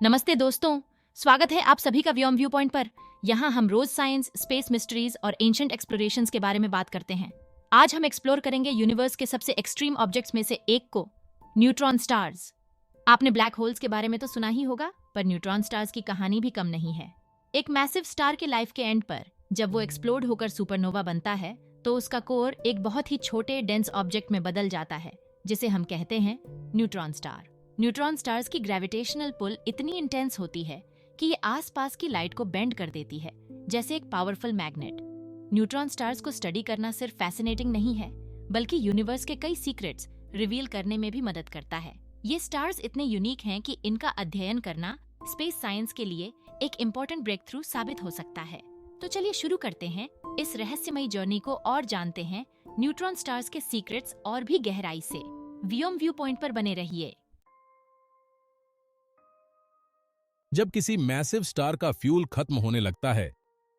नमस्ते दोस्तों, स्वागत है आप सभी का व्योम व्यू पॉइंट पर। यहाँ हम रोज साइंस, स्पेस मिस्ट्रीज और एंशिएंट एक्सप्लोरेशंस के बारे में बात करते हैं। आज हम एक्सप्लोर करेंगे यूनिवर्स के सबसे एक्सट्रीम ऑब्जेक्ट्स में से एक को, न्यूट्रॉन स्टार्स। आपने ब्लैक होल्स के बारे में तो सुना ही होगा, पर न्यूट्रॉन स्टार्स की कहानी भी कम नहीं है। एक मैसिव स्टार के लाइफ के एंड पर जब वो एक्सप्लोड होकर सुपरनोवा बनता है, तो उसका कोर एक बहुत ही छोटे डेंस ऑब्जेक्ट में बदल जाता है, जिसे हम कहते हैं न्यूट्रॉन स्टार। न्यूट्रॉन स्टार्स की ग्रेविटेशनल पुल इतनी इंटेंस होती है कि ये आसपास की लाइट को बेंड कर देती है, जैसे एक पावरफुल मैग्नेट। न्यूट्रॉन स्टार्स को स्टडी करना सिर्फ फैसिनेटिंग नहीं है, बल्कि यूनिवर्स के कई सीक्रेट्स रिवील करने में भी मदद करता है। ये स्टार्स इतने यूनिक हैं कि इनका अध्ययन करना स्पेस साइंस के लिए एक इम्पोर्टेंट ब्रेक थ्रू साबित हो सकता है। तो चलिए शुरू करते हैं इस रहस्यमयी जर्नी को और जानते हैं न्यूट्रॉन स्टार्स के सीक्रेट्स और भी गहराई से। व्योम व्यू पॉइंट पर बने रहिए। जब किसी मैसिव स्टार का फ्यूल खत्म होने लगता है,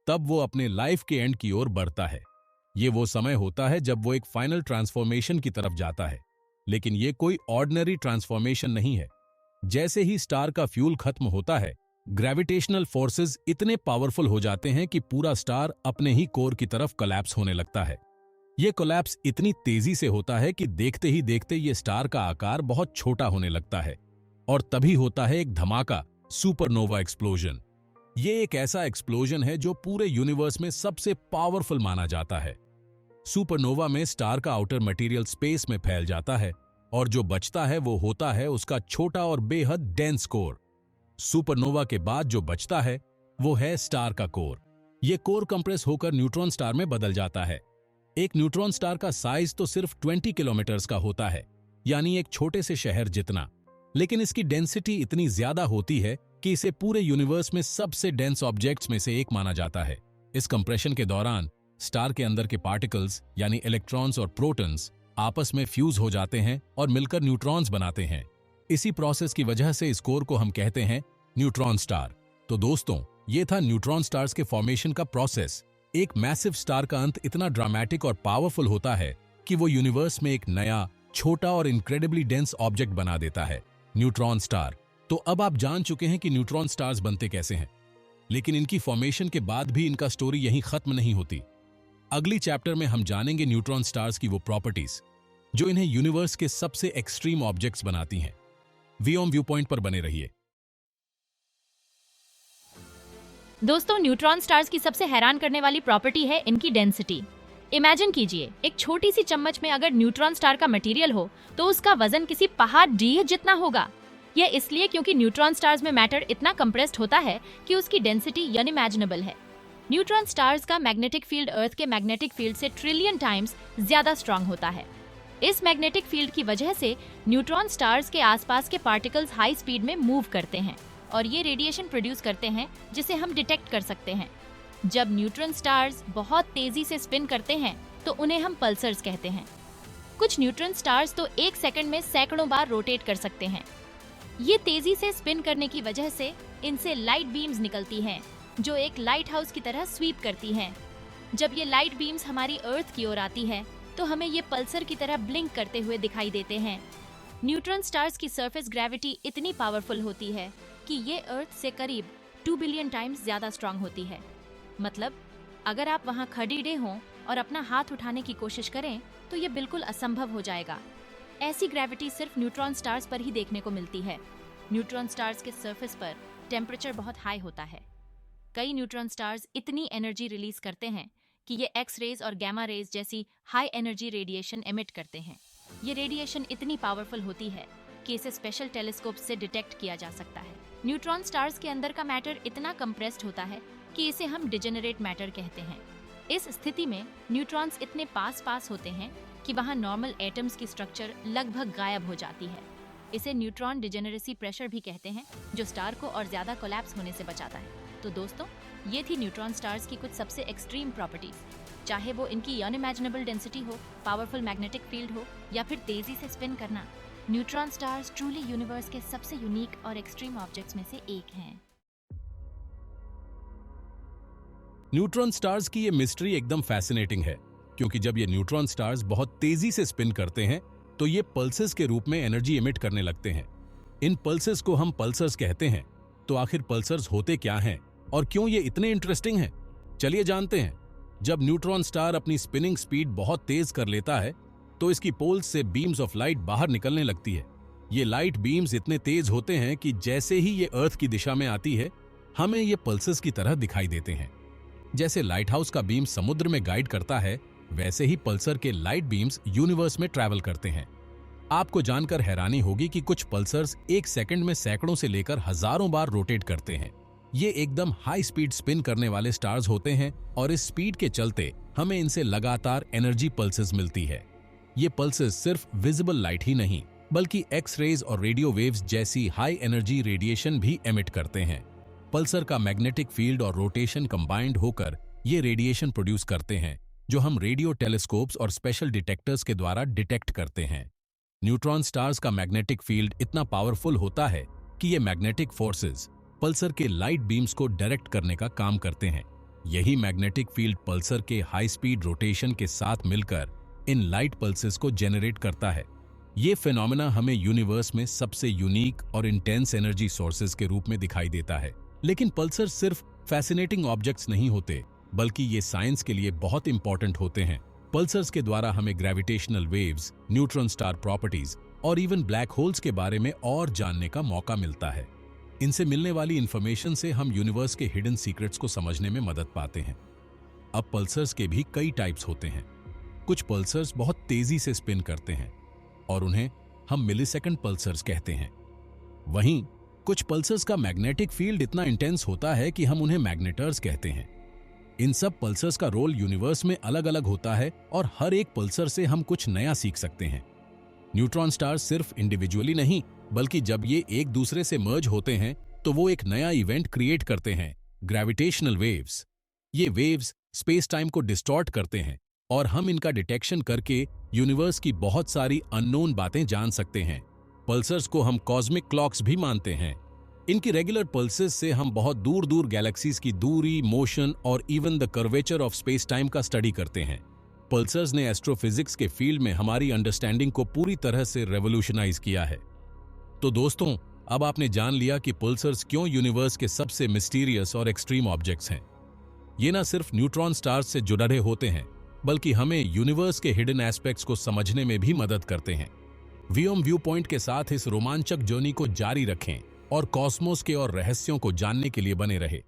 तब वो अपने लाइफ के एंड की ओर बढ़ता है। ये वो समय होता है जब वो एक फाइनल ट्रांसफॉर्मेशन की तरफ जाता है। लेकिन ये कोई ऑर्डिनरी ट्रांसफॉर्मेशन नहीं है। जैसे ही स्टार का फ्यूल खत्म होता है, ग्रेविटेशनल फोर्सेस इतने पावरफुल हो जाते हैं कि पूरा स्टार अपने ही कोर की तरफ कोलैप्स होने लगता है। ये कोलैप्स इतनी तेजी से होता है कि देखते ही देखते ये स्टार का आकार बहुत छोटा होने लगता है। और तभी होता है एक धमाका, सुपरनोवा एक्सप्लोजन। ये एक ऐसा एक्सप्लोजन है जो पूरे यूनिवर्स में सबसे पावरफुल माना जाता है। सुपरनोवा में स्टार का आउटर मटेरियल स्पेस में फैल जाता है और जो बचता है वो होता है उसका छोटा और बेहद डेंस कोर। सुपरनोवा के बाद जो बचता है वो है स्टार का कोर। ये कोर कंप्रेस होकर न्यूट्रॉन स्टार में बदल जाता है। एक न्यूट्रॉन स्टार का साइज तो सिर्फ 20 किलोमीटर्स का होता है, यानी एक छोटे से शहर जितना। लेकिन इसकी डेंसिटी इतनी ज्यादा होती है कि इसे पूरे यूनिवर्स में सबसे डेंस ऑब्जेक्ट्स में से एक माना जाता है। इस कंप्रेशन के दौरान स्टार के अंदर के पार्टिकल्स यानी इलेक्ट्रॉन्स और प्रोटॉन्स आपस में फ्यूज हो जाते हैं और मिलकर न्यूट्रॉन्स बनाते हैं। इसी प्रोसेस की वजह से इस कोर को हम कहते हैं न्यूट्रॉन स्टार। तो दोस्तों, ये था न्यूट्रॉन स्टार्स के फॉर्मेशन का प्रोसेस। एक मैसिव स्टार का अंत इतना ड्रामेटिक और पावरफुल होता है कि वो यूनिवर्स में एक नया, छोटा और इनक्रेडिबली डेंस ऑब्जेक्ट बना देता है, न्यूट्रॉन स्टार। तो अब आप जान चुके हैं कि न्यूट्रॉन स्टार्स बनते कैसे हैं। लेकिन इनकी फॉर्मेशन के बाद भी इनका स्टोरी यहीं खत्म नहीं होती। अगली चैप्टर में हम जानेंगे न्यूट्रॉन स्टार्स की वो प्रॉपर्टीज जो इन्हें यूनिवर्स के सबसे एक्सट्रीम ऑब्जेक्ट्स बनाती हैं। व्योम व्यू पॉइंट पर बने रहिए। दोस्तों, न्यूट्रॉन स्टार्स की सबसे हैरान करने वाली प्रॉपर्टी है इनकी डेंसिटी। इमेजिन कीजिए, एक छोटी सी चम्मच में अगर न्यूट्रॉन स्टार का मटेरियल हो तो उसका वजन किसी पहाड़ डी जितना होगा। यह इसलिए क्योंकि न्यूट्रॉन स्टार्स में मैटर इतना कंप्रेस्ड होता है कि उसकी डेंसिटी अनइमेजिनेबल है। न्यूट्रॉन स्टार्स का मैग्नेटिक फील्ड अर्थ के मैग्नेटिक फील्ड से ट्रिलियन टाइम्स ज्यादा स्ट्रांग होता है। इस मैग्नेटिक फील्ड की वजह से न्यूट्रॉन स्टार्स के आसपास के पार्टिकल्स हाई स्पीड में मूव करते हैं और ये रेडिएशन प्रोड्यूस करते हैं जिसे हम डिटेक्ट कर सकते हैं। जब न्यूट्रॉन स्टार्स बहुत तेजी से स्पिन करते हैं तो उन्हें हम पल्सर्स कहते हैं। कुछ न्यूट्रॉन स्टार्स तो एक सेकंड में सैकड़ों बार रोटेट कर सकते हैं। ये तेजी से स्पिन करने की वजह से इनसे लाइट बीम्स निकलती हैं, जो एक लाइट हाउस की तरह स्वीप करती हैं। जब ये लाइट बीम्स हमारी अर्थ की ओर आती है तो हमें ये पल्सर की तरह ब्लिंक करते हुए दिखाई देते हैं। न्यूट्रॉन स्टार्स की सरफेस ग्रेविटी इतनी पावरफुल होती है कि ये अर्थ से करीब 2 बिलियन टाइम्स ज्यादा स्ट्रांग होती है। मतलब अगर आप वहाँ खड़े हों और अपना हाथ उठाने की कोशिश करें तो ये बिल्कुल असंभव हो जाएगा। ऐसी ग्रेविटी सिर्फ न्यूट्रॉन स्टार्स पर ही देखने को मिलती है। न्यूट्रॉन स्टार्स के सरफेस पर टेम्परेचर बहुत हाई होता है। कई न्यूट्रॉन स्टार्स इतनी एनर्जी रिलीज करते हैं कि ये एक्स रेज और गैमा रेज जैसी हाई एनर्जी रेडिएशन एमिट करते हैं। ये रेडिएशन इतनी पावरफुल होती है कि इसे स्पेशल टेलीस्कोप से डिटेक्ट किया जा सकता है। न्यूट्रॉन स्टार्स के अंदर का मैटर इतना कंप्रेस्ड होता है कि इसे हम डिजेनरेट मैटर कहते हैं। इस स्थिति में न्यूट्रॉन्स इतने पास होते हैं कि वहाँ नॉर्मल एटम्स की स्ट्रक्चर लगभग गायब हो जाती है। इसे न्यूट्रॉन डिजेनरेसी प्रेशर भी कहते हैं, जो स्टार को और ज्यादा कोलैप्स होने से बचाता है। तो दोस्तों, ये थी न्यूट्रॉन स्टार्स की कुछ सबसे एक्सट्रीम प्रॉपर्टीज। चाहे वो इनकी अनइमेजिनेबल डेंसिटी हो, पावरफुल मैग्नेटिक फील्ड हो या फिर तेजी से स्पिन करना, न्यूट्रॉन स्टार्स ट्रूली यूनिवर्स के सबसे यूनिक और एक्सट्रीम ऑब्जेक्ट्स में से एक हैं। न्यूट्रॉन स्टार्स की ये मिस्ट्री एकदम फैसिनेटिंग है, क्योंकि जब ये न्यूट्रॉन स्टार्स बहुत तेजी से स्पिन करते हैं तो ये पल्सेस के रूप में एनर्जी एमिट करने लगते हैं। इन पल्सेस को हम पल्सर्स कहते हैं तो आखिर पल्सर्स होते क्या हैं और क्यों ये इतने इंटरेस्टिंग हैं? चलिए जानते हैं। जब न्यूट्रॉन स्टार अपनी स्पिनिंग स्पीड बहुत तेज कर लेता है तो इसकी पोल्स से बीम्स ऑफ लाइट बाहर निकलने लगती है। ये लाइट बीम्स इतने तेज होते हैं कि जैसे ही ये अर्थ की दिशा में आती है हमें ये पल्सेस की तरह दिखाई देते हैं। जैसे लाइट हाउस का बीम समुद्र में गाइड करता है, वैसे ही पल्सर के लाइट बीम्स यूनिवर्स में ट्रैवल करते हैं। आपको जानकर हैरानी होगी कि कुछ पल्सर्स एक सेकंड में सैकड़ों से लेकर हजारों बार रोटेट करते हैं। ये एकदम हाई स्पीड स्पिन करने वाले स्टार्स होते हैं और इस स्पीड के चलते हमें इनसे लगातार एनर्जी पल्सेस मिलती है। ये पल्सेस सिर्फ विजिबल लाइट ही नहीं बल्कि एक्स रेज और रेडियो वेव्स जैसी हाई एनर्जी रेडिएशन भी एमिट करते हैं। पल्सर का मैग्नेटिक फील्ड और रोटेशन कंबाइंड होकर ये रेडिएशन प्रोड्यूस करते हैं जो हम रेडियो टेलीस्कोप्स और स्पेशल डिटेक्टर्स के द्वारा डिटेक्ट करते हैं। न्यूट्रॉन स्टार्स का मैग्नेटिक फील्ड इतना पावरफुल होता है कि ये मैग्नेटिक फोर्सेस पल्सर के लाइट बीम्स को डायरेक्ट करने का काम करते हैं। यही मैग्नेटिक फील्ड पल्सर के हाई स्पीड रोटेशन के साथ मिलकर इन लाइट पल्सेस को जेनरेट करता है। ये फिनोमेना हमें यूनिवर्स में सबसे यूनिक और इंटेंस एनर्जी सोर्सेज के रूप में दिखाई देता है। लेकिन पल्सर सिर्फ फैसिनेटिंग ऑब्जेक्ट्स नहीं होते, बल्कि ये साइंस के लिए बहुत इंपॉर्टेंट होते हैं। पल्सर्स के द्वारा हमें gravitational waves, neutron star properties और इवन ब्लैक होल्स के बारे में और जानने का मौका मिलता है। इनसे मिलने वाली इंफॉर्मेशन से हम यूनिवर्स के हिडन सीक्रेट्स को समझने में मदद पाते हैं। अब पल्सर्स के भी कई टाइप्स होते हैं। कुछ पल्सर्स बहुत तेजी से स्पिन करते हैं और उन्हें हम मिलीसेकंड पल्सर्स कहते हैं। वहीं कुछ पल्सर्स का मैग्नेटिक फील्ड इतना इंटेंस होता है कि हम उन्हें मैग्नेटर्स कहते हैं। इन सब पल्सर्स का रोल यूनिवर्स में अलग अलग होता है और हर एक पल्सर से हम कुछ नया सीख सकते हैं। न्यूट्रॉन स्टार्स सिर्फ इंडिविजुअली नहीं बल्कि जब ये एक दूसरे से मर्ज होते हैं तो वो एक नया इवेंट क्रिएट करते हैं, ग्रेविटेशनल वेव्स। ये वेव्स स्पेस टाइम को डिस्टॉर्ट करते हैं और हम इनका डिटेक्शन करके यूनिवर्स की बहुत सारी अननोन बातें जान सकते हैं। पल्सर्स को हम कॉस्मिक क्लॉक्स भी मानते हैं। इनकी रेगुलर पल्सेस से हम बहुत दूर दूर गैलेक्सीज की दूरी, मोशन और even the curvature of space time का स्टडी करते हैं। पल्सर्स ने एस्ट्रोफिजिक्स के फील्ड में हमारी अंडरस्टैंडिंग को पूरी तरह से रेवोल्यूशनाइज किया है। तो दोस्तों, अब आपने जान लिया कि पल्सर्स क्यों यूनिवर्स के सबसे मिस्टीरियस और एक्सट्रीम ऑब्जेक्ट्स हैं। ये ना सिर्फ न्यूट्रॉन स्टार्स से जुड़े होते हैं बल्कि हमें यूनिवर्स के हिडन एस्पेक्ट्स को समझने में भी मदद करते हैं। वियम व्यू पॉइंट के साथ इस रोमांचक जर्नी को जारी रखें और कॉस्मोस के और रहस्यों को जानने के लिए बने रहे।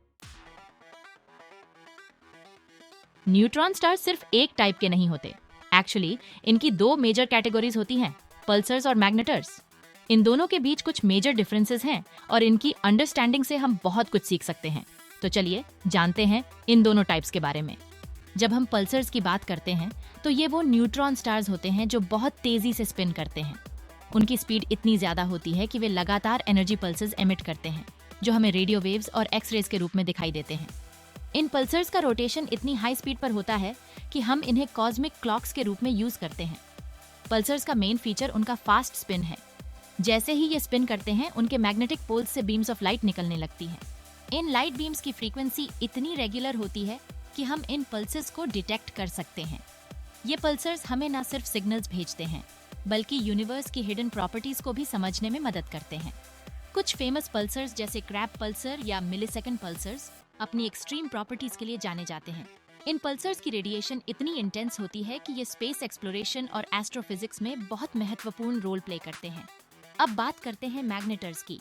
न्यूट्रॉन स्टार सिर्फ एक टाइप के नहीं होते। एक्चुअली इनकी दो मेजर कैटेगरीज होती हैं, पल्सर्स और मैग्नेटर्स। इन दोनों के बीच कुछ मेजर डिफरेंसेस हैं और इनकी अंडरस्टैंडिंग से हम बहुत कुछ सीख सकते हैं। तो चलिए जानते हैं इन दोनों टाइप्स के बारे में। जब हम पल्सर्स की बात करते हैं तो ये वो न्यूट्रॉन स्टार्स होते हैं जो बहुत तेजी से स्पिन करते हैं। उनकी स्पीड इतनी ज्यादा होती है कि वे लगातार एनर्जी पल्सेस एमिट करते हैं जो हमें रेडियो वेव्स और एक्स रेज के रूप में दिखाई देते हैं। इन पल्सर्स का रोटेशन इतनी हाई स्पीड पर होता है कि हम इन्हें कॉस्मिक क्लॉक्स के रूप में यूज करते हैं। पल्सर्स का मेन फीचर उनका फास्ट स्पिन है। जैसे ही ये स्पिन करते हैं उनके मैग्नेटिक पोल्स से बीम्स ऑफ लाइट निकलने लगती हैं। इन लाइट बीम्स की फ्रीक्वेंसी इतनी रेगुलर होती है कि हम इन पल्सेस को डिटेक्ट कर सकते हैं। ये पल्सर्स हमें न सिर्फ सिग्नल्स भेजते हैं बल्कि यूनिवर्स की हिडन प्रॉपर्टीज को भी समझने में मदद करते हैं। कुछ फेमस पल्सर्स जैसे क्रैब पल्सर या मिलीसेकंड पल्सर्स अपनी एक्सट्रीम प्रॉपर्टीज के लिए जाने जाते हैं। इन पल्सर्स की रेडिएशन इतनी इंटेंस होती है कि ये स्पेस एक्सप्लोरेशन और एस्ट्रोफिजिक्स में बहुत महत्वपूर्ण रोल प्ले करते हैं। अब बात करते हैं मैग्नेटर्स की।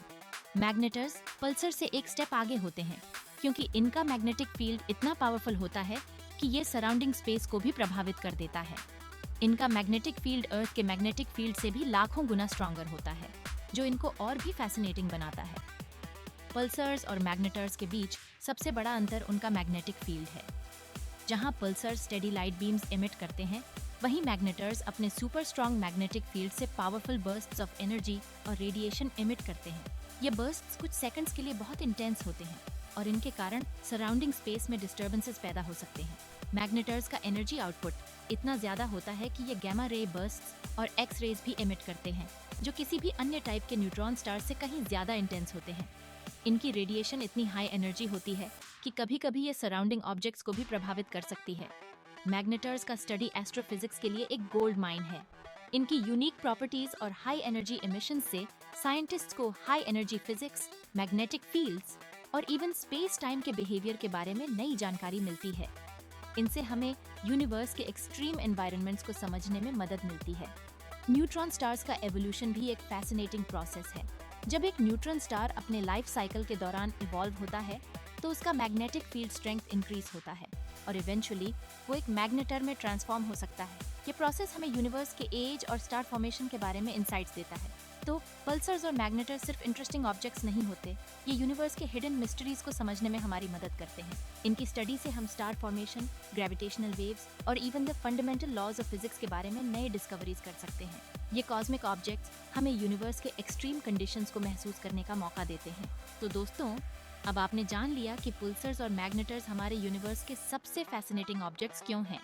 मैग्नेटर्स पल्सर से एक स्टेप आगे होते हैं क्योंकि इनका मैग्नेटिक फील्ड इतना पावरफुल होता है कि ये सराउंडिंग स्पेस को भी प्रभावित कर देता है। इनका मैग्नेटिक फील्ड अर्थ के मैग्नेटिक फील्ड से भी लाखों गुना स्ट्रॉन्गर होता है, जो इनको और भी फैसिनेटिंग बनाता है। पल्सर्स और मैग्नेटर्स के बीच सबसे बड़ा अंतर उनका मैग्नेटिक फील्ड है। जहां pulsars steady light beams emit करते हैं, वहीं मैग्नेटर्स अपने सुपर स्ट्रॉन्ग मैग्नेटिक फील्ड से पावरफुल बर्स्ट्स ऑफ एनर्जी और रेडिएशन एमिट करते हैं। ये बर्स्ट्स कुछ सेकंड्स के लिए बहुत इंटेंस होते हैं और इनके कारण सराउंडिंग स्पेस में डिस्टर्बेंसेस पैदा हो सकते हैं। मैग्नेटर्स का एनर्जी आउटपुट इतना ज्यादा होता है कि ये गैमा रे बर्स्ट्स और एक्स रेज भी एमिट करते हैं, जो किसी भी अन्य टाइप के न्यूट्रॉन स्टार से कहीं ज्यादा इंटेंस होते हैं। इनकी रेडिएशन इतनी हाई एनर्जी होती है कि कभी-कभी ये सराउंडिंग ऑब्जेक्ट्स को भी प्रभावित कर सकती है। मैग्नेटर्स का स्टडी एस्ट्रोफिजिक्स के लिए एक गोल्ड माइन है। इनकी यूनिक प्रॉपर्टीज और हाई एनर्जी एमिशंस से साइंटिस्ट्स को high energy physics, magnetic fields और इवन स्पेस टाइम के बिहेवियर के बारे में नई जानकारी मिलती है। इनसे हमें यूनिवर्स के एक्सट्रीम एनवायरनमेंट्स को समझने में मदद मिलती है। न्यूट्रॉन स्टार्स का एवोल्यूशन भी एक फैसिनेटिंग प्रोसेस है। जब एक न्यूट्रॉन स्टार अपने लाइफ साइकिल के दौरान इवॉल्व होता है तो उसका मैग्नेटिक फील्ड स्ट्रेंथ इंक्रीज होता है और इवेंचुअली वो एक मैग्नेटर में ट्रांसफॉर्म हो सकता है। ये प्रोसेस हमें यूनिवर्स के एज और स्टार फॉर्मेशन के बारे में इंसाइट्स देता है। तो पल्सर्स और मैग्नेटर्स सिर्फ इंटरेस्टिंग ऑब्जेक्ट्स नहीं होते, ये यूनिवर्स के हिडन मिस्ट्रीज को समझने में हमारी मदद करते हैं। इनकी स्टडी से हम स्टार फॉर्मेशन, ग्रेविटेशनल वेव्स और even the fundamental laws of physics के बारे में नए डिस्कवरीज कर सकते हैं। ये कॉस्मिक ऑब्जेक्ट्स हमें यूनिवर्स के एक्सट्रीम कंडीशंस को महसूस करने का मौका देते हैं। तो दोस्तों, अब आपने जान लिया कि पल्सर्स और मैग्नेटर्स हमारे यूनिवर्स के सबसे फैसिनेटिंग ऑब्जेक्ट्स क्यों हैं।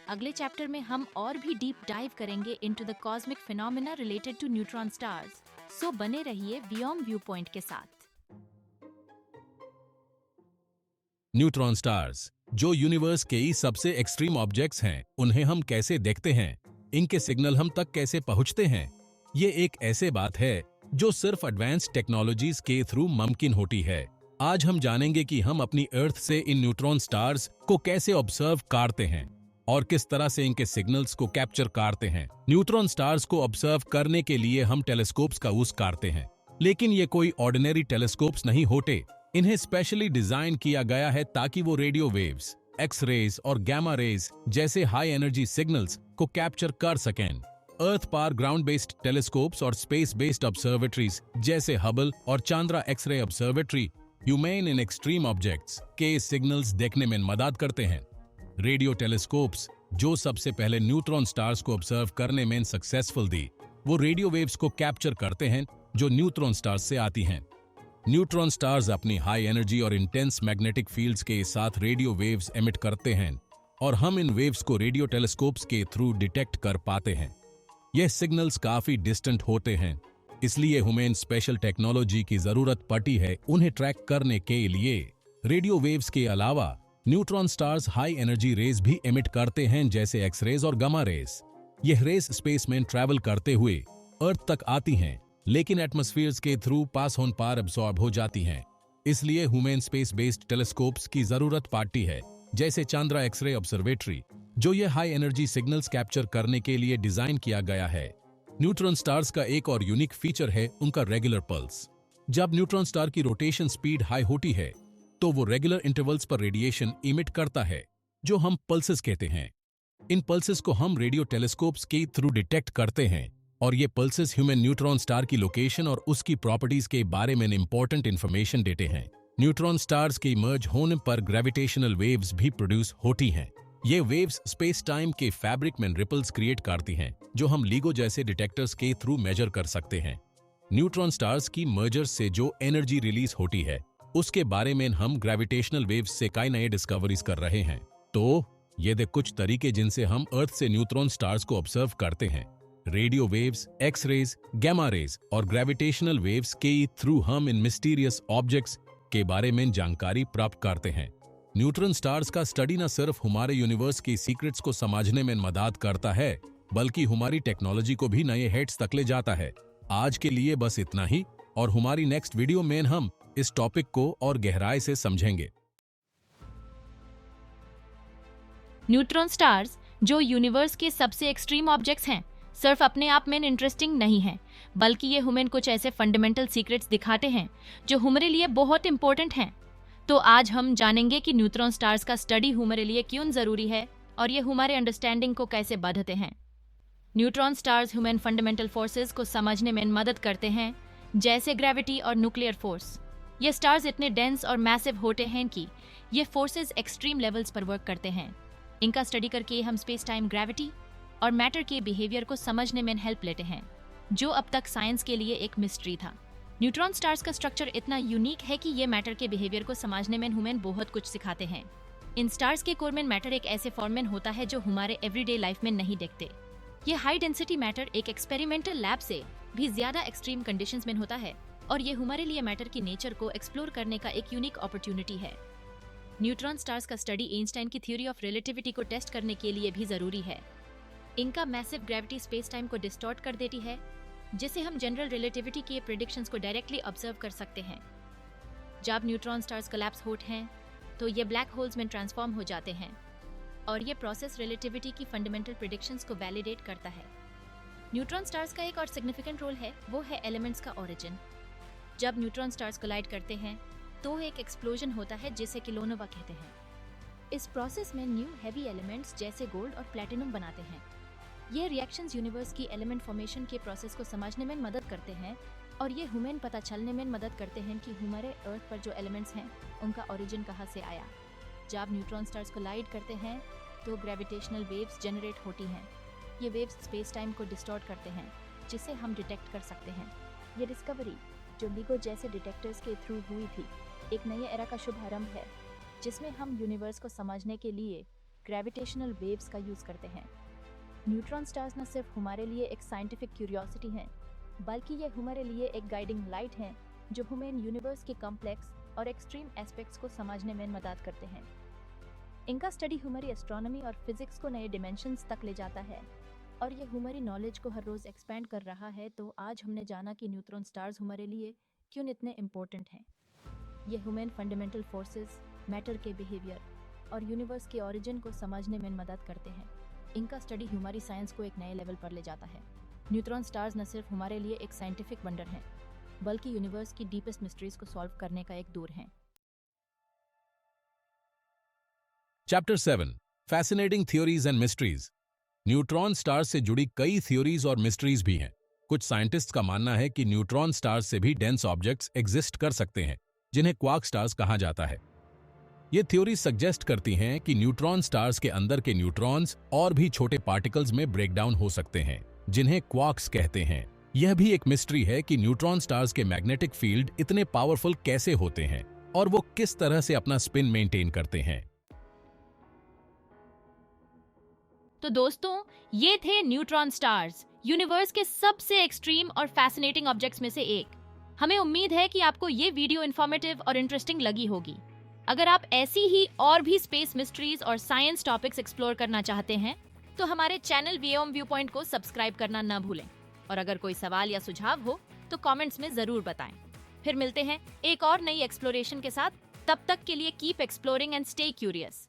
अगले चैप्टर में हम और भी डीप डाइव करेंगे into the cosmic phenomena related to neutron stars. So बने रहिए वियॉम व्यू पॉइंट के साथ। न्यूट्रॉन स्टार्स, जो यूनिवर्स के ही सबसे एक्सट्रीम ऑब्जेक्ट्स हैं, उन्हें हम कैसे देखते हैं, इनके सिग्नल हम तक कैसे पहुंचते हैं, ये एक ऐसे बात है जो सिर्फ एडवांस्ड टेक्नोलॉजीज के थ्रू मुमकिन होती है। आज हम जानेंगे कि हम अपनी अर्थ से इन न्यूट्रॉन स्टार्स को कैसे ऑब्जर्व करते हैं और किस तरह से इनके सिग्नल्स को कैप्चर करते हैं। न्यूट्रॉन स्टार्स को ऑब्जर्व करने के लिए हम टेलीस्कोप्स का यूज करते हैं, लेकिन ये कोई ऑर्डिनरी टेलीस्कोप्स नहीं होते। इन्हें स्पेशली डिजाइन किया गया है ताकि वो रेडियो वेव्स, एक्स रेज और गैमा रेज जैसे हाई एनर्जी सिग्नल्स को कैप्चर कर सकें। अर्थ पार ग्राउंड बेस्ड टेलीस्कोप्स और स्पेस बेस्ड ऑब्जर्वेटरीज जैसे हबल और चांद्रा एक्सरे ऑब्जर्वेटरी ह्यूमन इन एक्सट्रीम ऑब्जेक्ट्स के सिग्नल्स देखने में मदद करते हैं। रेडियो टेलीस्कोप्स, जो सबसे पहले न्यूट्रॉन स्टार्स को ऑब्जर्व करने में सक्सेसफुल थी, वो रेडियो वेव्स को कैप्चर करते हैं जो न्यूट्रॉन स्टार्स से आती हैं। न्यूट्रॉन स्टार्स अपनी हाई एनर्जी और इंटेंस मैग्नेटिक फील्ड्स के साथ रेडियो वेव्स एमिट करते हैं और हम इन वेव्स को रेडियो टेलीस्कोप्स के थ्रू डिटेक्ट कर पाते हैं। यह सिग्नल्स काफी डिस्टेंट होते हैं, इसलिए हमें स्पेशल टेक्नोलॉजी की जरूरत पड़ती है उन्हें ट्रैक करने के लिए। रेडियो वेव्स के अलावा neutron stars high energy rays भी एमिट करते हैं जैसे एक्स रेज और गामा रेज। यह रेज स्पेस में ट्रैवल करते हुए अर्थ तक आती हैं, लेकिन एटमॉस्फेयर के थ्रू पास होने पर एब्सॉर्ब हो जाती हैं। इसलिए ह्यूमन स्पेस बेस्ड टेलीस्कोप्स की जरूरत पड़ती है, जैसे चांद्रा एक्सरे ऑब्जर्वेटरी, जो ये हाई एनर्जी सिग्नल्स कैप्चर करने के लिए डिजाइन किया गया है। न्यूट्रॉन स्टार्स का एक और यूनिक फीचर है उनका रेगुलर पल्स। जब न्यूट्रॉन स्टार की रोटेशन स्पीड हाई होती है तो वो रेगुलर इंटरवल्स पर रेडिएशन इमिट करता है, जो हम पल्सेस कहते हैं। इन पल्सेस को हम रेडियो टेलीस्कोप्स के थ्रू डिटेक्ट करते हैं और ये पल्सेस ह्यूमन न्यूट्रॉन स्टार की लोकेशन और उसकी प्रॉपर्टीज के बारे में इंपॉर्टेंट इंफॉर्मेशन देते हैं। न्यूट्रॉन स्टार्स के मर्ज होने पर ग्रेविटेशनल वेव्स भी प्रोड्यूस होती हैं। ये वेव्स स्पेस टाइम के फैब्रिक में रिपल्स क्रिएट करती हैं, जो हम LIGO जैसे डिटेक्टर्स के थ्रू मेजर कर सकते हैं। न्यूट्रॉन स्टार्स की मर्जर से जो एनर्जी रिलीज होती है, उसके बारे में हम ग्रेविटेशनल वेव्स से कई नए डिस्कवरीज कर रहे हैं। तो ये दे कुछ तरीके जिनसे हम अर्थ से न्यूट्रॉन स्टार्स को ऑब्जर्व करते हैं। Radio waves, X rays, gamma rays और ग्रेविटेशनल वेव्स के थ्रू हम इन मिस्टीरियस ऑब्जेक्ट्स के बारे में जानकारी प्राप्त करते हैं। न्यूट्रॉन स्टार्स का स्टडी न सिर्फ हमारे यूनिवर्स की सीक्रेट्स को समझने में मदद करता है, बल्कि हमारी टेक्नोलॉजी को भी नए हेड्स तक ले जाता है। आज के लिए बस इतना ही, और हमारी नेक्स्ट वीडियो में हम इस टॉपिक को और गहराई से समझेंगे। न्यूट्रॉन स्टार्स, जो यूनिवर्स के सबसे एक्सट्रीम ऑब्जेक्ट्स हैं, सिर्फ अपने आप में इंटरेस्टिंग नहीं है, बल्कि ये हमें कुछ ऐसे फंडामेंटल सीक्रेट्स दिखाते हैं जो हमारे लिए बहुत इंपॉर्टेंट हैं। तो आज हम जानेंगे कि न्यूट्रॉन स्टार्स का स्टडी हमारे लिए क्यों जरूरी है और ये हमारे अंडरस्टैंडिंग को कैसे बढ़ाते हैं। Neutron stars human fundamental forces को समझने में मदद करते हैं, जैसे ग्रेविटी और न्यूक्लियर फोर्स। ये स्टार्स इतने डेंस और मैसिव होते हैं कि ये फोर्सेस एक्सट्रीम लेवल्स पर वर्क करते हैं। इनका स्टडी करके हम स्पेस टाइम, ग्रेविटी और मैटर के बिहेवियर को समझने में हेल्प लेते हैं, जो अब तक साइंस के लिए एक मिस्ट्री था। न्यूट्रॉन स्टार्स का स्ट्रक्चर इतना यूनिक है कि ये मैटर के बिहेवियर को समझने में हमें बहुत कुछ सिखाते हैं। इन स्टार्स के कोर में मैटर एक ऐसे फॉर्म में होता है जो हमारे एवरीडे लाइफ में नहीं दिखते। ये हाई डेंसिटी मैटर एक एक्सपेरिमेंटल लैब से भी ज्यादा एक्सट्रीम कंडीशंस में होता है, और ये हमारे लिए मैटर की नेचर को एक्सप्लोर करने का एक यूनिक अपॉर्चुनिटी है। न्यूट्रॉन स्टार्स का स्टडी आइंस्टाइन की थ्योरी ऑफ रिलेटिविटी को टेस्ट करने के लिए भी जरूरी है। इनका मैसिव ग्रेविटी स्पेस टाइम को डिस्टॉर्ट कर देती है, जिसे हम जनरल रिलेटिविटी के प्रेडिक्शंस को डायरेक्टली ऑब्जर्व कर सकते हैं। जब न्यूट्रॉन स्टार्स कोलैप्स होते हैं तो ये ब्लैक होल्स में ट्रांसफॉर्म हो जाते हैं और ये प्रोसेस रिलेटिविटी की फंडामेंटल प्रेडिक्शंस को वैलिडेट करता है। न्यूट्रॉन स्टार्स का एक और सिग्निफिकेंट रोल है, वो है एलिमेंट्स का ओरिजिन। जब न्यूट्रॉन स्टार्स कोलाइड करते हैं तो एक एक्सप्लोजन होता है जिसे किलोनोवा कहते हैं। इस प्रोसेस में न्यू हैवी एलिमेंट्स जैसे गोल्ड और प्लैटिनम बनाते हैं। ये रिएक्शंस यूनिवर्स की एलिमेंट फॉर्मेशन के प्रोसेस को समझने में मदद करते हैं और ये हमें पता चलने में मदद करते हैं कि हमारे अर्थ पर जो एलिमेंट्स हैं उनका ओरिजिन कहाँ से आया। जब न्यूट्रॉन स्टार्स कोलाइड करते हैं तो ग्रेविटेशनल वेव्स जनरेट होती हैं। ये वेव्स स्पेस टाइम को डिस्टॉर्ट करते हैं, जिसे हम डिटेक्ट कर सकते हैं। ये डिस्कवरी जो लिगो जैसे डिटेक्टर्स के थ्रू हुई थी, एक नए एरा का शुभारंभ है जिसमें हम यूनिवर्स को समझने के लिए ग्रेविटेशनल वेव्स का यूज़ करते हैं। न्यूट्रॉन स्टार्स न सिर्फ हमारे लिए एक साइंटिफिक क्यूरियोसिटी हैं, बल्कि ये हमारे लिए एक गाइडिंग लाइट हैं जो हमें यूनिवर्स के कॉम्प्लेक्स और एक्सट्रीम एस्पेक्ट्स को समझने में मदद करते हैं। इनका स्टडी हमारी एस्ट्रोनॉमी और फिजिक्स को नए डिमेंशंस तक ले जाता है और ये हमारी नॉलेज को हर रोज़ एक्सपेंड कर रहा है। तो आज हमने जाना कि न्यूट्रॉन स्टार्स हमारे लिए क्यों इतने इम्पोर्टेंट हैं। ये ह्यूमन फंडामेंटल फोर्सेस, मैटर के बिहेवियर और यूनिवर्स के ओरिजिन को समझने में मदद करते हैं। इनका स्टडी हमारी साइंस को एक नए लेवल पर ले जाता है। न्यूट्रॉन स्टार्स न सिर्फ हमारे लिए एक साइंटिफिक वंडर हैं, बल्कि यूनिवर्स की डीपेस्ट मिस्ट्रीज को सॉल्व करने का एक दूर हैं। Chapter 7 fascinating theories and mysteries. Neutron stars से जुड़ी कई थ्योरीज और मिस्ट्रीज भी हैं। कुछ साइंटिस्ट्स का मानना है कि न्यूट्रॉन स्टार्स से भी डेंस ऑब्जेक्ट्स एग्जिस्ट कर सकते हैं, जिन्हें क्वार्क स्टार्स कहा जाता है। ये थ्योरी सजेस्ट करती हैं कि न्यूट्रॉन स्टार्स के अंदर के न्यूट्रॉन्स और भी छोटे पार्टिकल्स में ब्रेकडाउन हो सकते हैं, जिन्हें क्वार्क्स कहते हैं। यह भी एक मिस्ट्री है कि न्यूट्रॉन स्टार्स के मैग्नेटिक फील्ड इतने पावरफुल कैसे होते हैं और वो किस तरह से अपना स्पिन मेंटेन करते हैं। तो दोस्तों, ये थे न्यूट्रॉन स्टार्स, यूनिवर्स के सबसे एक्सट्रीम और फैसिनेटिंग ऑब्जेक्ट्स में से एक। हमें उम्मीद है कि आपको ये वीडियो इन्फॉर्मेटिव और इंटरेस्टिंग लगी होगी। अगर आप ऐसी ही और भी स्पेस मिस्ट्रीज और साइंस टॉपिक्स एक्सप्लोर करना चाहते हैं तो हमारे चैनल वीओएम व्यू पॉइंट को सब्सक्राइब करना न भूलें। और अगर कोई सवाल या सुझाव हो तो कमेंट्स में जरूर बताएं। फिर मिलते हैं एक और नई एक्सप्लोरेशन के साथ। तब तक के लिए keep exploring and stay curious.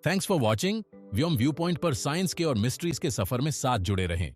Thanks for watching. Vyom view point पर साइंस के और मिस्ट्रीज के सफर में साथ जुड़े रहें।